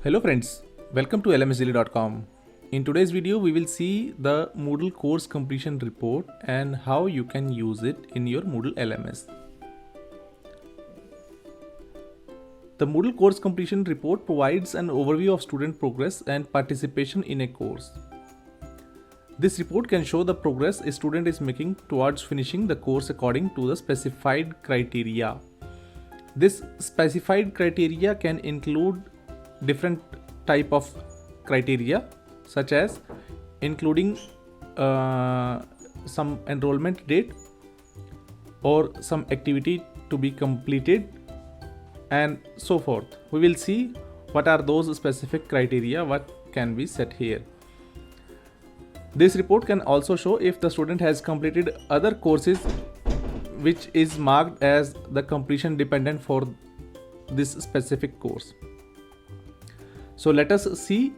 Hello friends, welcome to lmsdaily.com. In today's video, we will see the Moodle course completion report and how you can use it in your Moodle LMS. The Moodle course completion report provides an overview of student progress and participation in a course. This report can show the progress a student is making towards finishing the course according to the specified criteria. This specified criteria can include different type of criteria such as including some enrollment date or some activity to be completed and so forth. We will see what are those specific criteria, what can be set here. This report can also show if the student has completed other courses which is marked as the completion dependent for this specific course. So let us see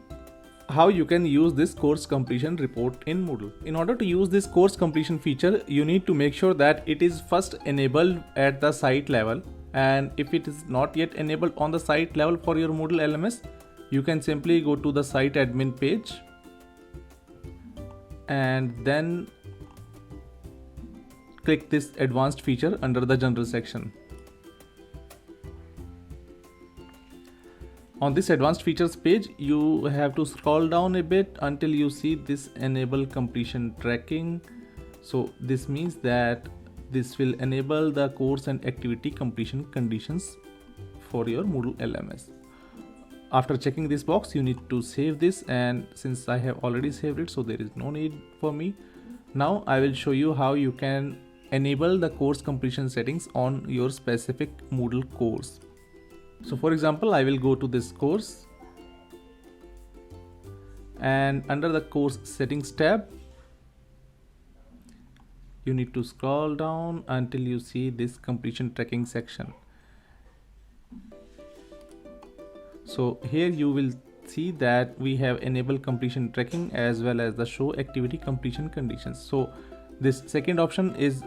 how you can use this course completion report in Moodle. In order to use this course completion feature, you need to make sure that it is first enabled at the site level, and if it is not yet enabled on the site level for your Moodle LMS, you can simply go to the site admin page and then click this advanced feature under the general section. On this advanced features page, you have to scroll down a bit until you see this enable completion tracking. So this means that this will enable the course and activity completion conditions for your Moodle LMS. After checking this box, you need to save this, and since I have already saved it, so there is no need for me. Now I will show you how you can enable the course completion settings on your specific Moodle course. So for example, I will go to this course and under the course settings tab, you need to scroll down until you see this completion tracking section. So here you will see that we have enabled completion tracking as well as the show activity completion conditions. So this second option is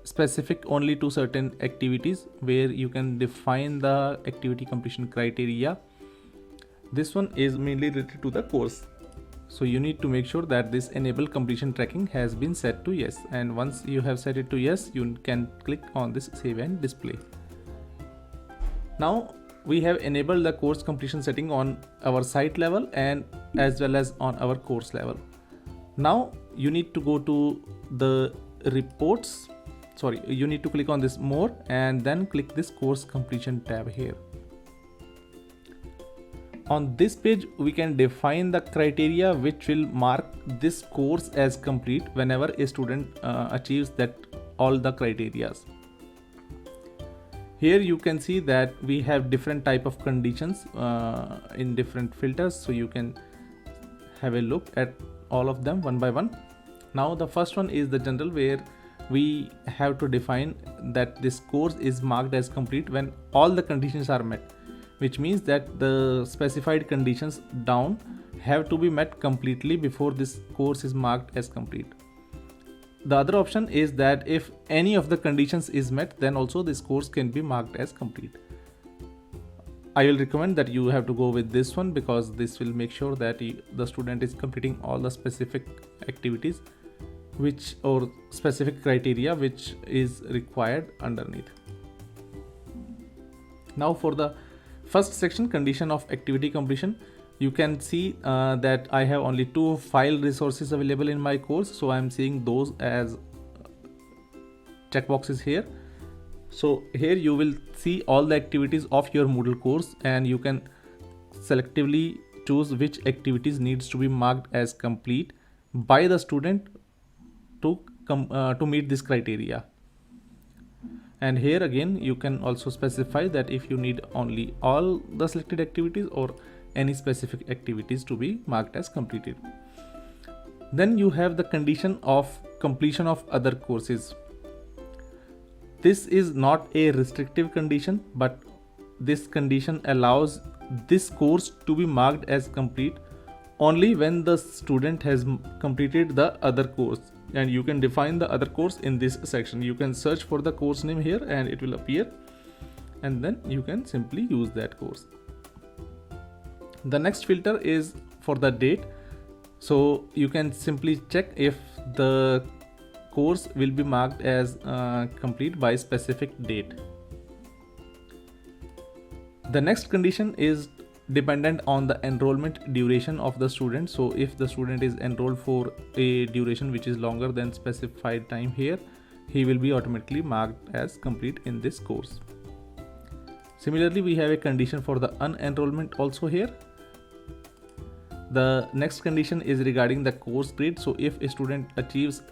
specific only to certain activities where you can define the activity completion criteria. This one is mainly related to the course. So you need to make sure that this enable completion tracking has been set to yes, and once you have set it to yes, you can click on this save and display. Now we have enabled the course completion setting on our site level and as well as on our course level. Now you need to go to the reports. You need to click on this more and then click this course completion tab here. On this page, we can define the criteria which will mark this course as complete whenever a student achieves that all the criterias. Here you can see that we have different type of conditions in different filters, so you can have a look at all of them one by one. Now the first one is the general, where we have to define that this course is marked as complete when all the conditions are met, which means that the specified conditions down have to be met completely before this course is marked as complete. The other option is that if any of the conditions is met, then also this course can be marked as complete. I will recommend that you have to go with this one because this will make sure that the student is completing all the specific activities which or specific criteria which is required underneath. Now for the first section, condition of activity completion, you can see that I have only 2 file resources available in my course, so I am seeing those as checkboxes here. So here you will see all the activities of your Moodle course, and you can selectively choose which activities needs to be marked as complete by the student to meet this criteria. And here again you can also specify that if you need only all the selected activities or any specific activities to be marked as completed. Then you have the condition of completion of other courses. This is not a restrictive condition, but this condition allows this course to be marked as complete only when the student has completed the other course, and you can define the other course in this section. You can search for the course name here and it will appear, and then you can simply use that course. The next filter is for the date. So you can simply check if the course will be marked as complete by specific date. The next condition is dependent on the enrollment duration of the student. So if the student is enrolled for a duration which is longer than specified time here, he will be automatically marked as complete in this course. Similarly, we have a condition for the unenrollment also here. The next condition is regarding the course grade. So if a student achieves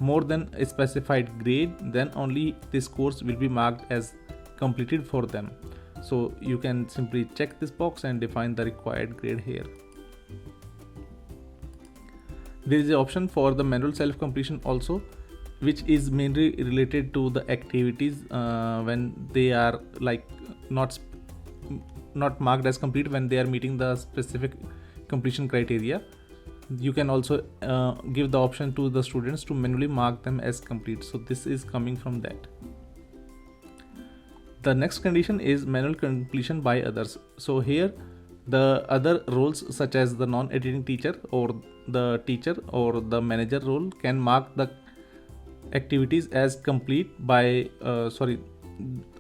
more than a specified grade, then only this course will be marked as completed for them. So you can simply check this box and define the required grade here. There is an option for the manual self-completion also, which is mainly related to the activities when they are like not marked as complete when they are meeting the specific completion criteria. You can also give the option to the students to manually mark them as complete. So this is coming from that. The next condition is manual completion by others. So here the other roles such as the non-editing teacher or the teacher or the manager role can mark the activities as complete by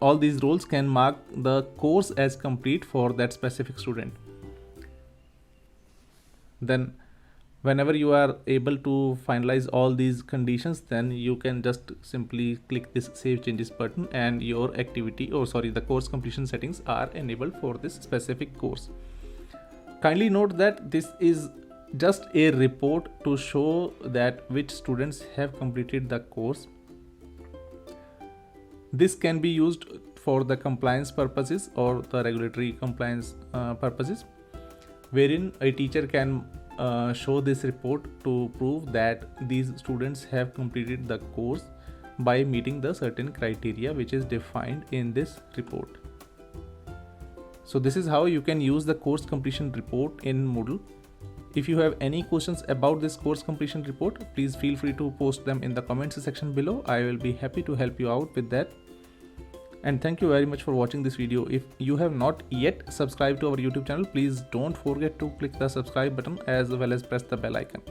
all these roles can mark the course as complete for that specific student. Then whenever you are able to finalize all these conditions, then you can just simply click this save changes button and your activity the course completion settings are enabled for this specific course. Kindly note that this is just a report to show that which students have completed the course. This can be used for the compliance purposes or the regulatory compliance purposes, wherein a teacher can show this report to prove that these students have completed the course by meeting the certain criteria which is defined in this report. So this is how you can use the course completion report in Moodle. If you have any questions about this course completion report, please feel free to post them in the comments section below. I will be happy to help you out with that. And thank you very much for watching this video. If you have not yet subscribed to our YouTube channel, please don't forget to click the subscribe button as well as press the bell icon.